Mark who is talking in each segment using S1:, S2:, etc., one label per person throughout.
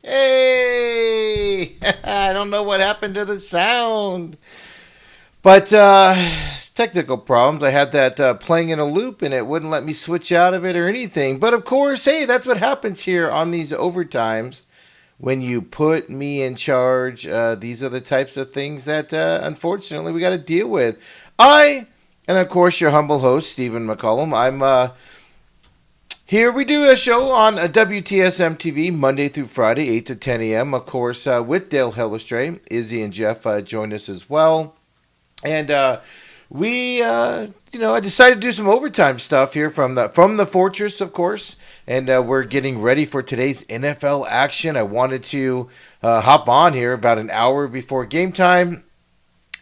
S1: Hey! I don't know what happened to the sound. But technical problems. I had that playing in a loop and it wouldn't let me switch out of it or anything. But of course, hey, that's what happens here on these overtimes. When you put me in charge, these are the types of things that unfortunately we got to deal with. And of course, your humble host, Stephen McCullum. I'm here. We do a show on WTSM TV Monday through Friday, 8 to 10 a.m. Of course, with Dale Hellestray. Izzy and Jeff join us as well. And I decided to do some overtime stuff here from the Fortress, of course. And we're getting ready for today's NFL action. I wanted to hop on here about an hour before game time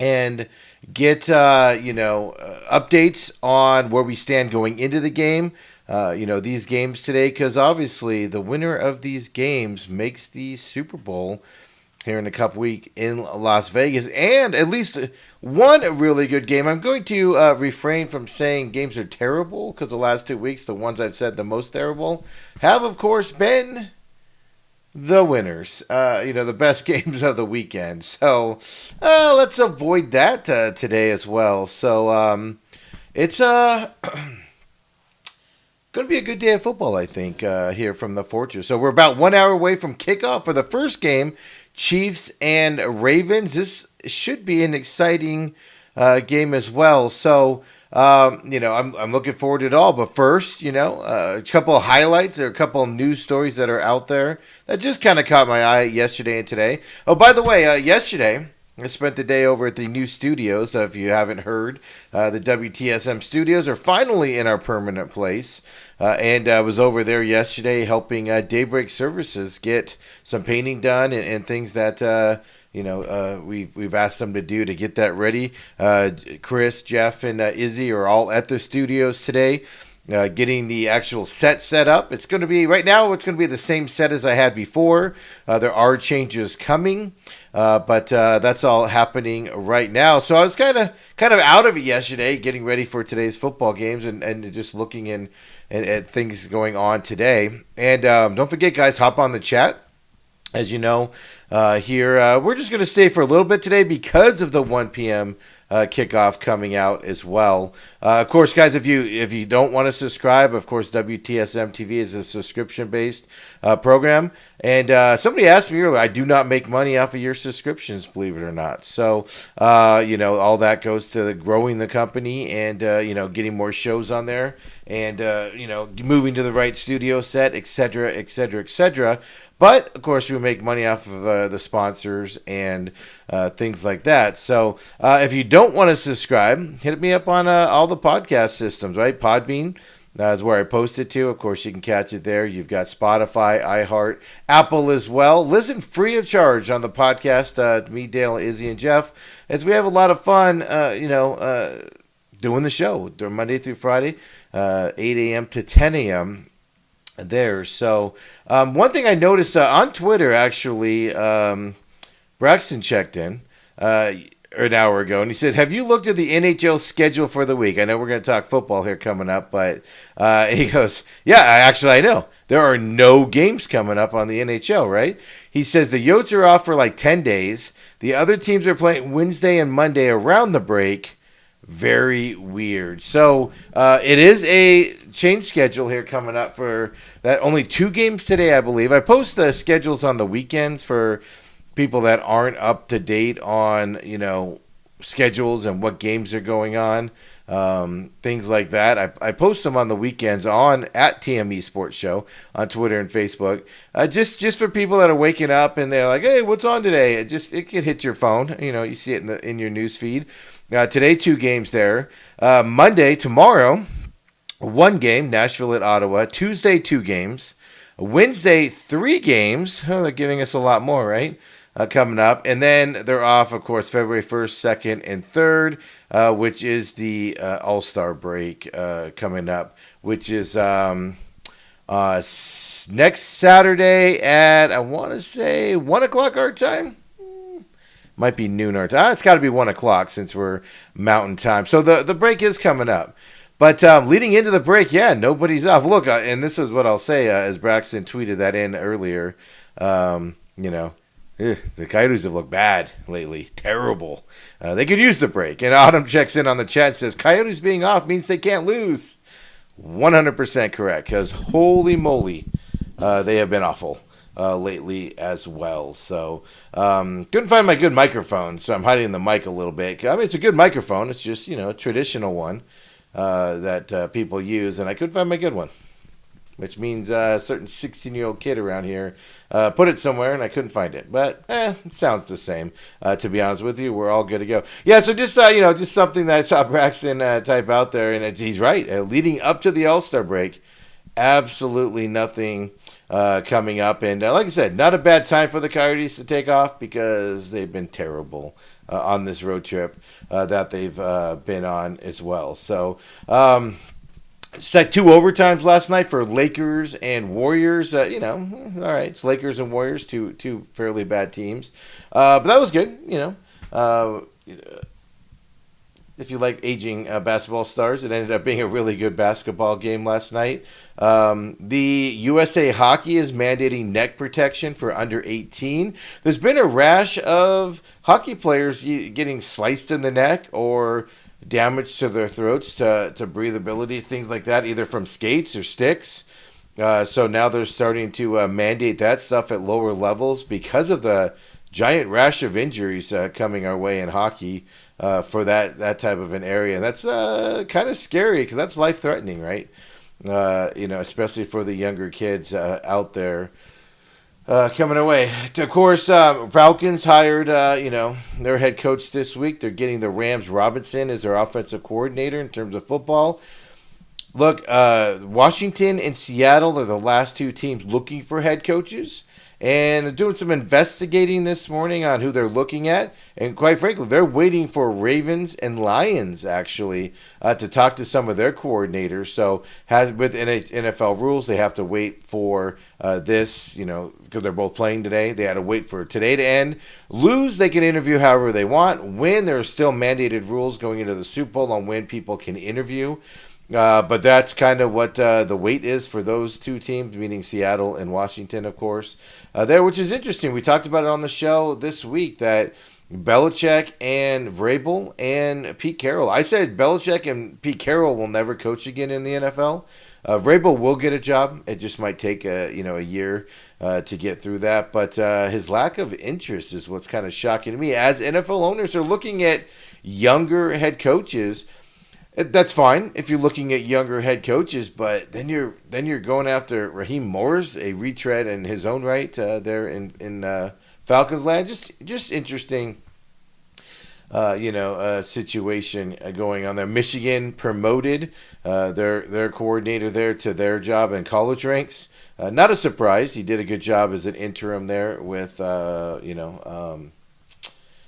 S1: and get updates on where we stand going into the game. These games today, because obviously the winner of these games makes the Super Bowl here in a couple weeks in Las Vegas, and at least one really good game. I'm going to refrain from saying games are terrible, because the last 2 weeks, the ones I've said the most terrible, have of course been the winners, the best games of the weekend. So let's avoid that today as well. So It's going to be a good day of football, I think, here from the Fortress. So we're about 1 hour away from kickoff for the first game, Chiefs and Ravens. This should be an exciting game as well. So, I'm looking forward to it all. But first, a couple of highlights. There are a couple of news stories that are out there that just kind of caught my eye yesterday and today. Oh, by the way, yesterday, I spent the day over at the new studios. If you haven't heard, the WTSM studios are finally in our permanent place. And I was over there yesterday helping Daybreak Services get some painting done and things that, we've asked them to do to get that ready. Chris, Jeff, and Izzy are all at the studios today. Getting the actual set up. It's going to be, right now, it's going to be the same set as I had before. There are changes coming, but that's all happening right now. So I was kind of out of it yesterday, getting ready for today's football games and just looking at things going on today. And don't forget, guys, hop on the chat. As you know, here we're just going to stay for a little bit today because of the 1 p.m. Kickoff coming out as well. Of course, guys, if you don't want to subscribe, of course, WTSM TV is a subscription-based program. And somebody asked me earlier, I do not make money off of your subscriptions, believe it or not. So, all that goes to growing the company and, getting more shows on there and, moving to the right studio set, et cetera, et cetera, et cetera. But, of course, we make money off of the sponsors and things like that. So, if you don't want to subscribe, hit me up on all the podcast systems, right? Podbean is where I post it to. Of course, you can catch it there. You've got Spotify, iHeart, Apple as well. Listen free of charge on the podcast, me, Dale, Izzy, and Jeff, as we have a lot of fun, doing the show Monday through Friday, 8 a.m. to 10 a.m., there. So one thing I noticed on Twitter, actually, Braxton checked in an hour ago, and he said, have you looked at the NHL schedule for the week? I know we're going to talk football here coming up, but he goes, yeah, I know. There are no games coming up on the NHL, right? He says the Yotes are off for like 10 days. The other teams are playing Wednesday and Monday around the break. Very weird. So it is a change schedule here coming up for that. Only 2 games today, I believe. I post the schedules on the weekends for people that aren't up to date on, schedules and what games are going on, things like that. I post them on the weekends at TME Sports Show on Twitter and Facebook. Just for people that are waking up and they're like, hey, what's on today? It can hit your phone. You see it in your news feed. Today, 2 games there. Monday, tomorrow, 1 game, Nashville at Ottawa. Tuesday, 2 games. Wednesday, 3 games. Oh, they're giving us a lot more, right? Coming up. And then they're off, of course, February 1st, 2nd, and 3rd, which is the All-Star break coming up, which is next Saturday at, I want to say, 1 o'clock our time. Might be noon our time. It's got to be 1 o'clock since we're Mountain Time. So the break is coming up. But leading into the break, nobody's off. Look, and this is what I'll say, as Braxton tweeted that in earlier, the Coyotes have looked bad lately. Terrible. They could use the break. And Autumn checks in on the chat and says, Coyotes being off means they can't lose. 100% correct, because holy moly, they have been awful lately as well. So couldn't find my good microphone, so I'm hiding the mic a little bit. I mean, it's a good microphone. It's just, a traditional one that people use, and I couldn't find my good one, which means a certain 16-year-old kid around here put it somewhere, and I couldn't find it. But it sounds the same. To be honest with you, we're all good to go. Yeah, so just just something that I saw Braxton type out there, and he's right. Leading up to the All-Star break, absolutely nothing coming up. And like I said, not a bad time for the Coyotes to take off because they've been terrible on this road trip that they've been on as well. So it's like 2 overtimes last night for Lakers and Warriors. All right, it's Lakers and Warriors, two fairly bad teams. But that was good, if you like aging basketball stars, it ended up being a really good basketball game last night. The USA Hockey is mandating neck protection for under 18. There's been a rash of hockey players getting sliced in the neck or damage to their throats, to breathability, things like that, either from skates or sticks. So now they're starting to mandate that stuff at lower levels because of the giant rash of injuries coming our way in hockey for that type of an area. And that's kind of scary because that's life threatening, right? Especially for the younger kids out there coming away. Of course, Falcons hired, their head coach this week. They're getting the Rams Robinson as their offensive coordinator in terms of football. Look, Washington and Seattle are the last two teams looking for head coaches. And doing some investigating this morning on who they're looking at. And quite frankly, they're waiting for Ravens and Lions, actually, to talk to some of their coordinators. So with NFL rules, they have to wait for this, because they're both playing today. They had to wait for today to end. Lose, they can interview however they want. Win, there are still mandated rules going into the Super Bowl on when people can interview. But that's kind of what the wait is for those two teams, meaning Seattle and Washington, of course. Which is interesting. We talked about it on the show this week that Belichick and Vrabel and Pete Carroll. I said Belichick and Pete Carroll will never coach again in the NFL. Vrabel will get a job. It just might take a year to get through that. But his lack of interest is what's kind of shocking to me. As NFL owners are looking at younger head coaches. That's fine if you're looking at younger head coaches, but then you're going after Raheem Morris, a retread in his own right there in Falcons land. Just interesting, situation going on there. Michigan promoted their coordinator there to their job in college ranks. Not a surprise. He did a good job as an interim there with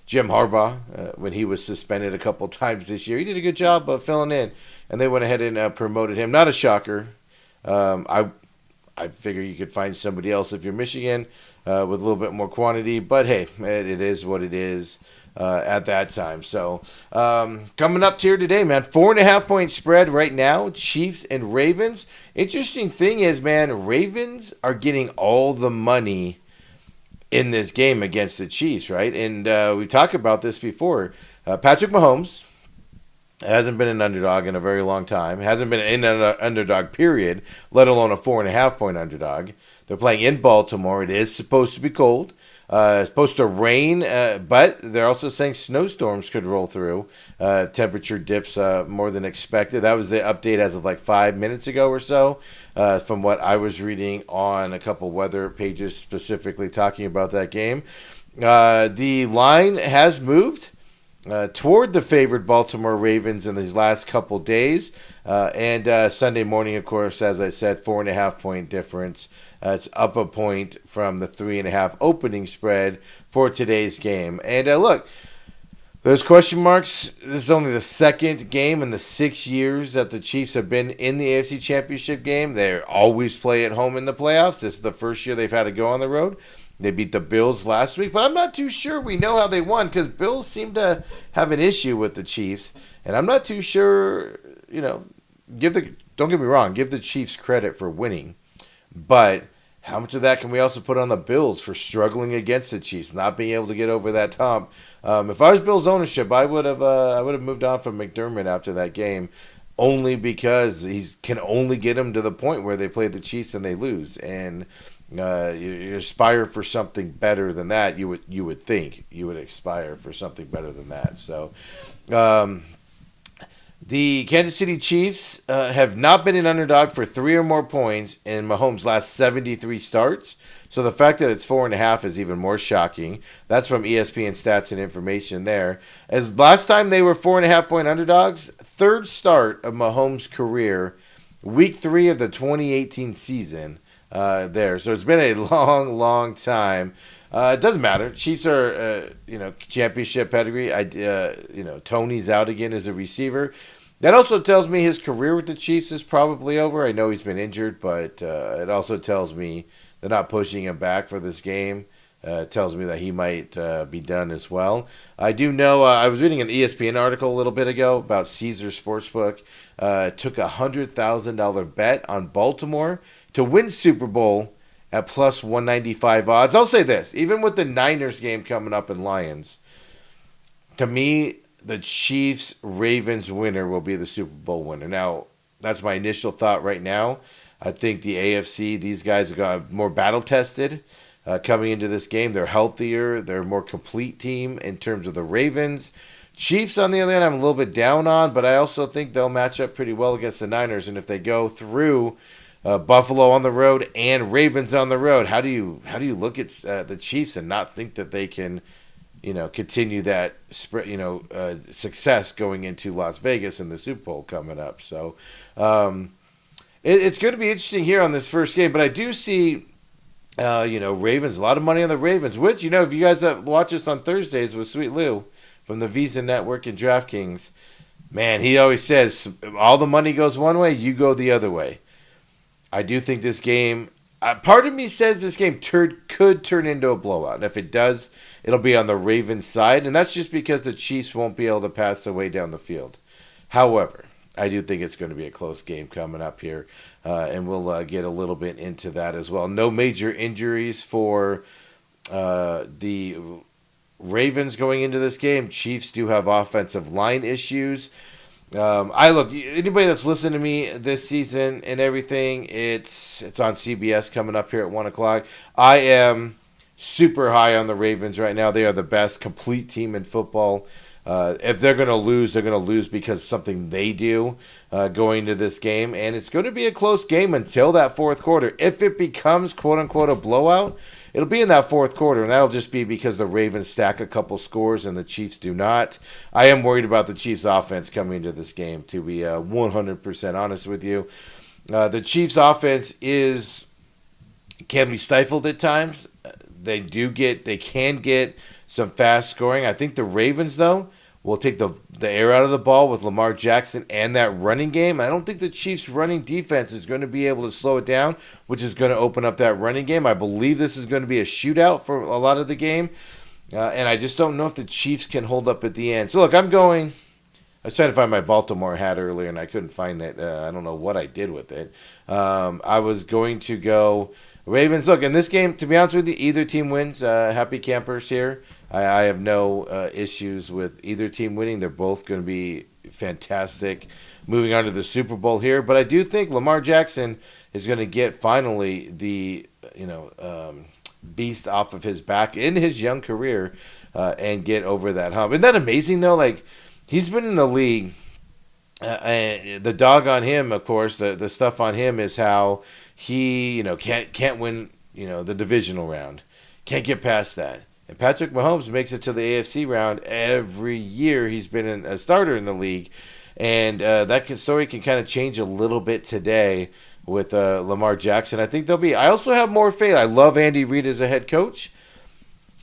S1: Jim Harbaugh, when he was suspended a couple times this year. He did a good job of filling in, and they went ahead and promoted him. Not a shocker. I figure you could find somebody else if you're Michigan with a little bit more quantity, but hey, it is what it is at that time. So coming up here today, man, 4.5-point spread right now, Chiefs and Ravens. Interesting thing is, man, Ravens are getting all the money in this game against the Chiefs, right? And we talked about this before. Patrick Mahomes hasn't been an underdog in a very long time. Hasn't been in an underdog period, let alone a 4.5-point underdog. They're playing in Baltimore. It is supposed to be cold. It's supposed to rain, but they're also saying snowstorms could roll through. Temperature dips more than expected. That was the update as of like 5 minutes ago or so, from what I was reading on a couple weather pages specifically talking about that game. The line has moved toward the favored Baltimore Ravens in these last couple days. And Sunday morning, of course, as I said, 4.5-point difference. It's up a point from the 3.5 opening spread for today's game. And look, there's question marks. This is only the second game in the 6 years that the Chiefs have been in the AFC Championship game. They always play at home in the playoffs. This is the first year they've had to go on the road. They beat the Bills last week, but I'm not too sure we know how they won because Bills seem to have an issue with the Chiefs. And I'm not too sure, don't get me wrong, give the Chiefs credit for winning. But how much of that can we also put on the Bills for struggling against the Chiefs, not being able to get over that hump? If I was Bills ownership, I would have moved on from McDermott after that game, only because he can only get them to the point where they play the Chiefs and they lose. And you aspire for something better than that. You would think you would aspire for something better than that. So. The Kansas City Chiefs have not been an underdog for 3 or more points in Mahomes' last 73 starts. So the fact that it's 4.5 is even more shocking. That's from ESPN Stats and Information there. As last time they were 4.5-point underdogs, third start of Mahomes' career, week 3 of the 2018 season there. So it's been a long, long time. It doesn't matter. Chiefs are, championship pedigree. Tony's out again as a receiver. That also tells me his career with the Chiefs is probably over. I know he's been injured, but it also tells me they're not pushing him back for this game. It tells me that he might be done as well. I do know, I was reading an ESPN article a little bit ago about Caesar Sportsbook. Took a $100,000 bet on Baltimore to win Super Bowl at plus 195 odds. I'll say this, even with the Niners game coming up in Lions, to me, the Chiefs Ravens winner will be the Super Bowl winner. Now, that's my initial thought right now. I think the AFC, these guys are got more battle tested coming into this game. They're healthier. They're a more complete team in terms of the Ravens. Chiefs, on the other hand, I'm a little bit down on, but I also think they'll match up pretty well against the Niners. And if they go through Buffalo on the road and Ravens on the road, how do you look at the Chiefs and not think that they can, continue that success going into Las Vegas and the Super Bowl coming up? So it's going to be interesting here on this first game, but I do see. Ravens, a lot of money on the Ravens, which, if you guys watch us on Thursdays with Sweet Lou from the Visa Network and DraftKings, man, he always says, all the money goes one way, you go the other way. I do think this game, part of me says this game could turn into a blowout. And if it does, it'll be on the Ravens side. And that's just because the Chiefs won't be able to pass their way down the field. However, I do think it's going to be a close game coming up here. And we'll get a little bit into that as well. No major injuries for the Ravens going into this game. Chiefs do have offensive line issues. Anybody that's listened to me this season and everything, it's on CBS coming up here at 1 o'clock. I am super high on the Ravens right now. They are the best complete team in football. If they're going to lose, they're going to lose because of something they do going into this game. And it's going to be a close game until that fourth quarter. If it becomes, quote-unquote, a blowout, it'll be in that fourth quarter. And that'll just be because the Ravens stack a couple scores and the Chiefs do not. I am worried about the Chiefs' offense coming into this game, to be 100% honest with you. The Chiefs' offense can be stifled at times. They can get some fast scoring. I think the Ravens, though, will take the air out of the ball with Lamar Jackson and that running game. I don't think the Chiefs' running defense is going to be able to slow it down, which is going to open up that running game. I believe this is going to be a shootout for a lot of the game, and I just don't know if the Chiefs can hold up at the end. So, look, I was trying to find my Baltimore hat earlier, and I couldn't find it. I don't know what I did with it. I was going to go Ravens. Look, in this game, to be honest with you, either team wins. Happy campers here. I have no issues with either team winning. They're both going to be fantastic moving on to the Super Bowl here. But I do think Lamar Jackson is going to get finally the beast off of his back in his young career and get over that hump. Isn't that amazing, though? Like, he's been in the league. And the dog on him, of course, the stuff on him is how he can't win the divisional round. Can't get past that. And Patrick Mahomes makes it to the AFC round every year he's been a starter in the league. And that story can kind of change a little bit today with Lamar Jackson. I think I also have more faith. I love Andy Reid as a head coach.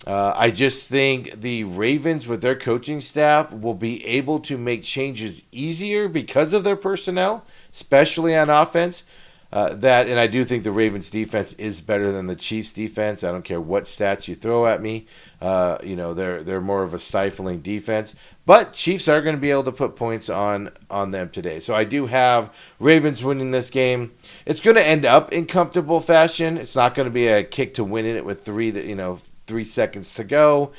S1: I just think the Ravens with their coaching staff will be able to make changes easier because of their personnel, especially on offense. And I do think the Ravens defense is better than the Chiefs defense. I don't care what stats you throw at me. They're more of a stifling defense. But Chiefs are going to be able to put points on them today. So I do have Ravens winning this game. It's going to end up in comfortable fashion. It's not going to be a kick to win it with 3 seconds to go.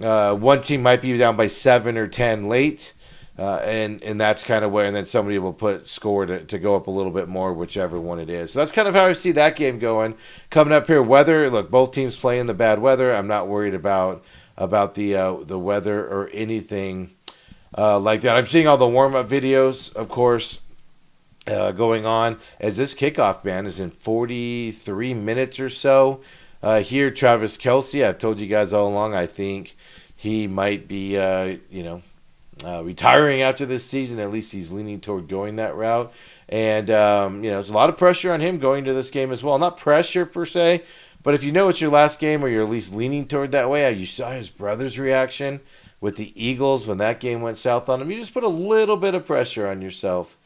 S1: One team might be down by 7 or 10 late. And that's kind of where, and then somebody will score to go up a little bit more, whichever one it is. So that's kind of how I see that game going. Coming up here, weather. Look, both teams play in the bad weather. I'm not worried about the weather or anything like that. I'm seeing all the warm-up videos, of course, going on as this kickoff, man, is in 43 minutes or so. Here, Travis Kelce, I've told you guys all along, I think he might be, retiring after this season. At least he's leaning toward going that route. And, there's a lot of pressure on him going to this game as well. Not pressure per se, but if you know it's your last game or you're at least leaning toward that way, you saw his brother's reaction with the Eagles when that game went south on him. You just put a little bit of pressure on yourself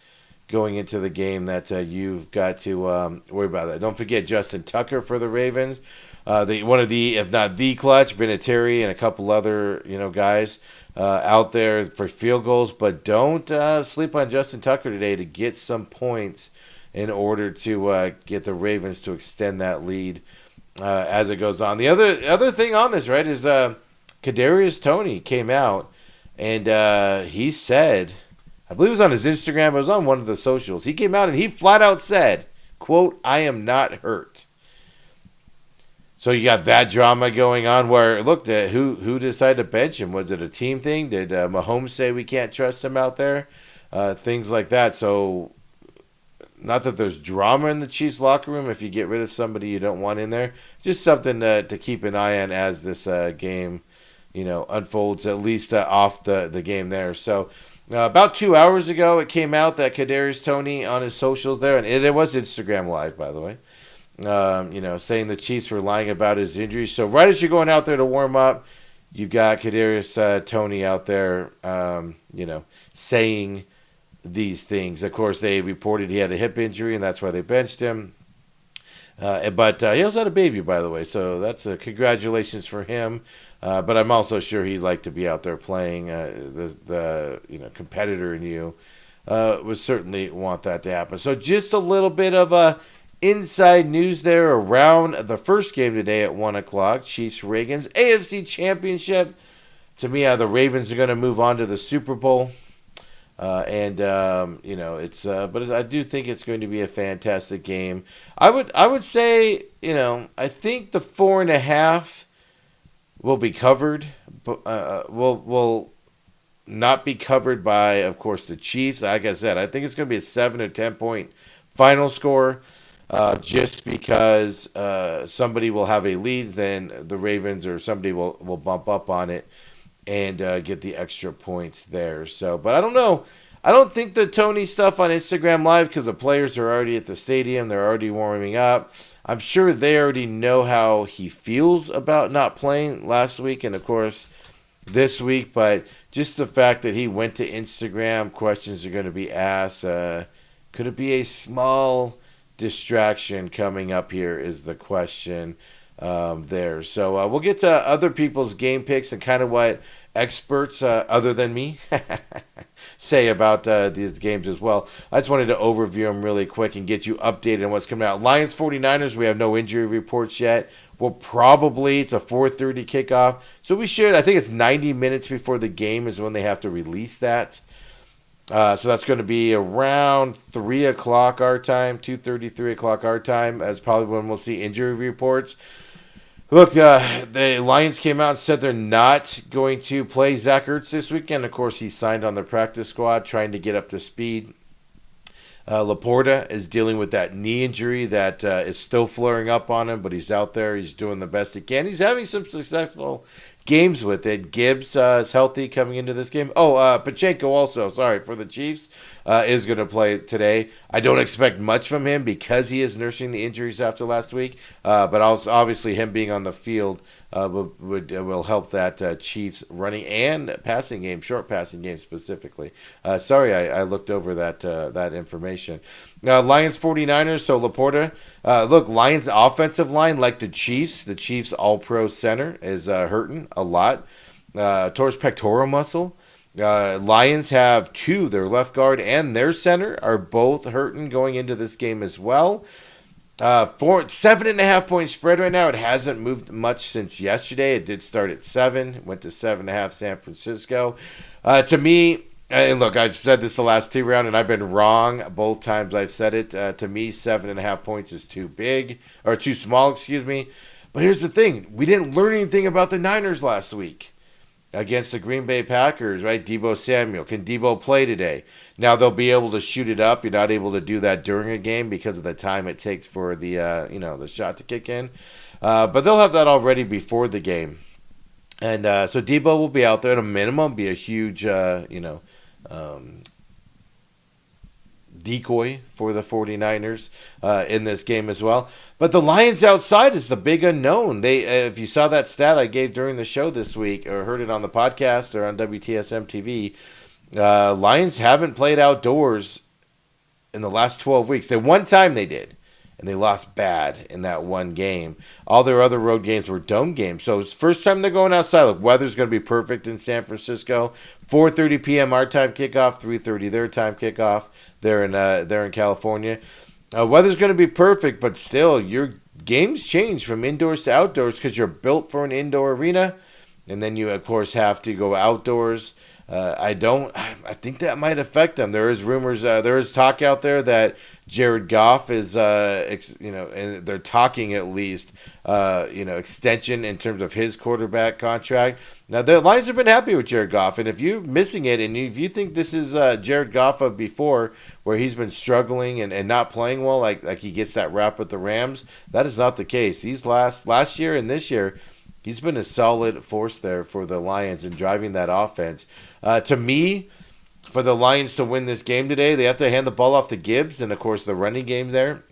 S1: going into the game that you've got to worry about that. Don't forget Justin Tucker for the Ravens. One of the, if not the clutch, Vinatieri and a couple other guys out there for field goals. But don't sleep on Justin Tucker today to get some points in order to get the Ravens to extend that lead as it goes on. The other thing on this, right, is Kadarius Toney came out And he said, I believe it was on his Instagram, but it was on one of the socials. He came out and he flat out said, quote, "I am not hurt." So you got that drama going on where, look, who decided to bench him? Was it a team thing? Did Mahomes say we can't trust him out there? Things like that. So not that there's drama in the Chiefs locker room if you get rid of somebody you don't want in there. Just something to keep an eye on as this game, unfolds, at least off the game there. So about 2 hours ago, it came out that Kadarius Toney on his socials there, and it was Instagram Live, by the way, saying the Chiefs were lying about his injury. So right as you're going out there to warm up, you've got Kadarius Toney out there, saying these things. Of course, they reported he had a hip injury, and that's why they benched him. But he also had a baby, by the way, so that's congratulations for him. But I'm also sure he'd like to be out there playing. The competitor in you would certainly want that to happen. So just a little bit of inside news there around the first game today at 1 o'clock. Chiefs Ravens AFC Championship. To me, the Ravens are going to move on to the Super Bowl. It's but I do think it's going to be a fantastic game. I would say, I think the 4.5 will be covered, but will not be covered by, of course, the Chiefs. Like I said, I think it's going to be a 7 or 10 point final score. Just because somebody will have a lead, then the Ravens or somebody will bump up on it and get the extra points there. So, but I don't know. I don't think the Toney stuff on Instagram Live, because the players are already at the stadium. They're already warming up. I'm sure they already know how he feels about not playing last week and, of course, this week. But just the fact that he went to Instagram, questions are going to be asked. Could it be a small distraction coming up here is the question there. So we'll get to other people's game picks and kind of what experts other than me say about these games as well. I just wanted to overview them really quick and get you updated on what's coming out. Lions 49ers, we have no injury reports yet. It's a 4:30 kickoff. So I think it's 90 minutes before the game is when they have to release that. So that's going to be around 3 o'clock our time, 2:30, 3 o'clock our time. That's probably when we'll see injury reports. Look, the Lions came out and said they're not going to play Zach Ertz this weekend. Of course, he signed on the practice squad, trying to get up to speed. Laporta is dealing with that knee injury that is still flaring up on him, but he's out there. He's doing the best he can. He's having some successful games with it. Gibbs is healthy coming into this game. Pacheco also, for the Chiefs, is going to play today. I don't expect much from him because he is nursing the injuries after last week. But also, obviously, him being on the field will help that Chiefs running and passing game, short passing game specifically. I looked over that information. Lions 49ers, so Laporta. Lions offensive line, like the Chiefs all-pro center is hurting a lot. Towards pectoral muscle. Lions have two, their left guard and their center are both hurting going into this game as well. 7.5 point spread right now. It hasn't moved much since yesterday. It did start at 7, went to 7.5 San Francisco. To me, and look, I've said this the last 2 rounds, and I've been wrong both times I've said it. To me, 7.5 points is too small, excuse me. But here's the thing. We didn't learn anything about the Niners last week against the Green Bay Packers, right? Deebo Samuel. Can Deebo play today? Now they'll be able to shoot it up. You're not able to do that during a game because of the time it takes for the the shot to kick in. But they'll have that already before the game. And so Deebo will be out there at a minimum, be a huge decoy for the 49ers in this game as well. But the Lions outside is the big unknown. They, if you saw that stat I gave during the show this week or heard it on the podcast or on WTSM TV, Lions haven't played outdoors in the last 12 weeks. The one time they did, and they lost bad in that one game. All their other road games were dome games. So it's the first time they're going outside. Look, weather's going to be perfect in San Francisco. 4:30 p.m. our time kickoff, 3:30 their time kickoff. They're in California. Weather's going to be perfect, but still, your games change from indoors to outdoors because you're built for an indoor arena. And then you, of course, have to go outdoors. I think that might affect them. There is rumors, there is talk out there that Jared Goff is, and they're talking at least, extension in terms of his quarterback contract. Now the Lions have been happy with Jared Goff, and if you're missing it, and if you think this is Jared Goff of before, where he's been struggling and not playing well, like he gets that rap with the Rams, that is not the case. These last year and this year, he's been a solid force there for the Lions and driving that offense. To me, for the Lions to win this game today, they have to hand the ball off to Gibbs, and of course the running game there.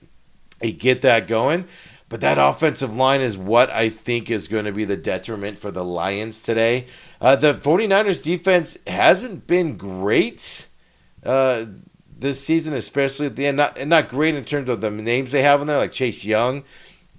S1: They get that going. But that offensive line is what I think is going to be the detriment for the Lions today. The 49ers defense hasn't been great this season, especially at the end. Not great in terms of the names they have in there, like Chase Young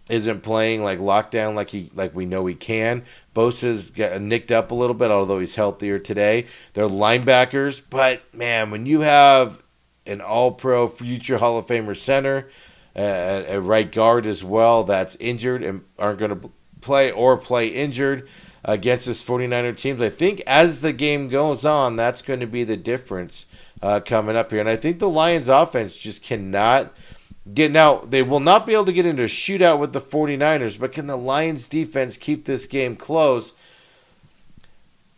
S1: isn't playing like lockdown like we know he can. Bosa's got nicked up a little bit, although he's healthier today. They're linebackers, but man, when you have an all-pro future Hall of Famer center, a right guard as well that's injured and aren't going to play injured against this 49er teams, I think as the game goes on, that's going to be the difference coming up here. And I think the Lions offense just cannot now, they will not be able to get into a shootout with the 49ers, but can the Lions defense keep this game close?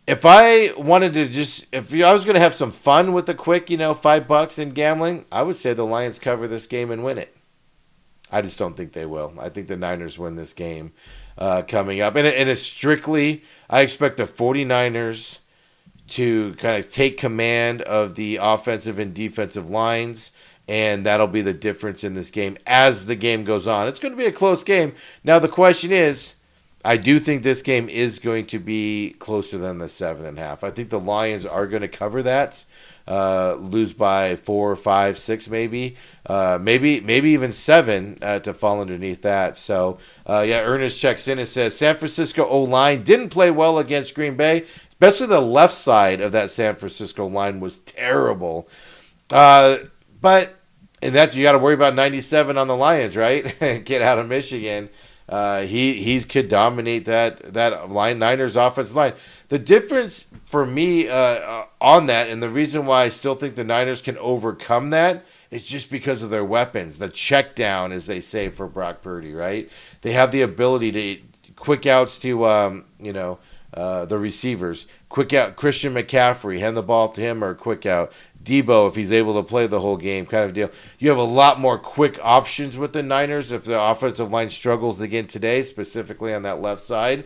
S1: If I wanted to if I was going to have some fun with a quick, $5 in gambling, I would say the Lions cover this game and win it. I just don't think they will. I think the Niners win this game coming up. And it's strictly, I expect the 49ers to kind of take command of the offensive and defensive lines, and that'll be the difference in this game as the game goes on. It's going to be a close game. Now, the question is, I do think this game is going to be closer than the 7.5. I think the Lions are going to cover that, lose by 4, 5, 6 maybe, maybe even 7 to fall underneath that. So, Ernest checks in and says, San Francisco O-line didn't play well against Green Bay, especially the left side of that San Francisco line was terrible. But and that you got to worry about 97 on the Lions, right? Get out of Michigan. He could dominate that Niners offensive line. The difference for me on that, and the reason why I still think the Niners can overcome that, is just because of their weapons. The check down, as they say, for Brock Purdy, right? They have the ability to quick outs to the receivers. Quick out Christian McCaffrey, hand the ball to him, or a quick out. Debo, if he's able to play the whole game, kind of deal. You have a lot more quick options with the Niners if the offensive line struggles again today, specifically on that left side.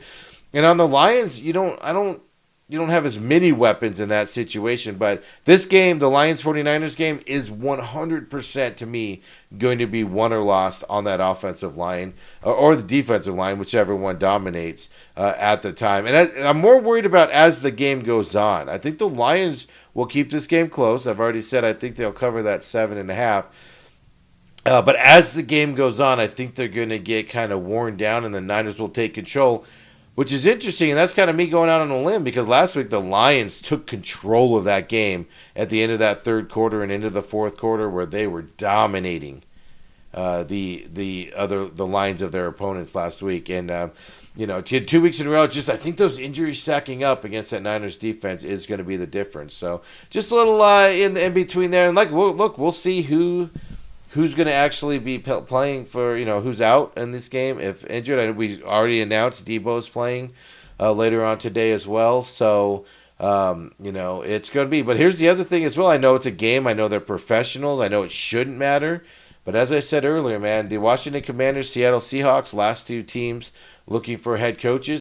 S1: And on the Lions, you don't have as many weapons in that situation. But this game, the Lions-49ers game, is 100% to me going to be won or lost on that offensive line or the defensive line, whichever one dominates at the time. And I'm more worried about as the game goes on. I think the Lions will keep this game close. I've already said I think they'll cover that 7.5. But as the game goes on, I think they're going to get kind of worn down and the Niners will take control, which is interesting, and that's kind of me going out on a limb because last week the Lions took control of that game at the end of that third quarter and into the fourth quarter, where they were dominating the lines of their opponents last week. And 2 weeks in a row, I think those injuries stacking up against that Niners defense is going to be the difference. So just a little in between there, and we'll see who's going to actually be playing for, who's out in this game if injured. I know we already announced Debo's playing later on today as well. So, it's going to be. But here's the other thing as well. I know it's a game. I know they're professionals. I know it shouldn't matter. But as I said earlier, man, the Washington Commanders, Seattle Seahawks, last two teams looking for head coaches.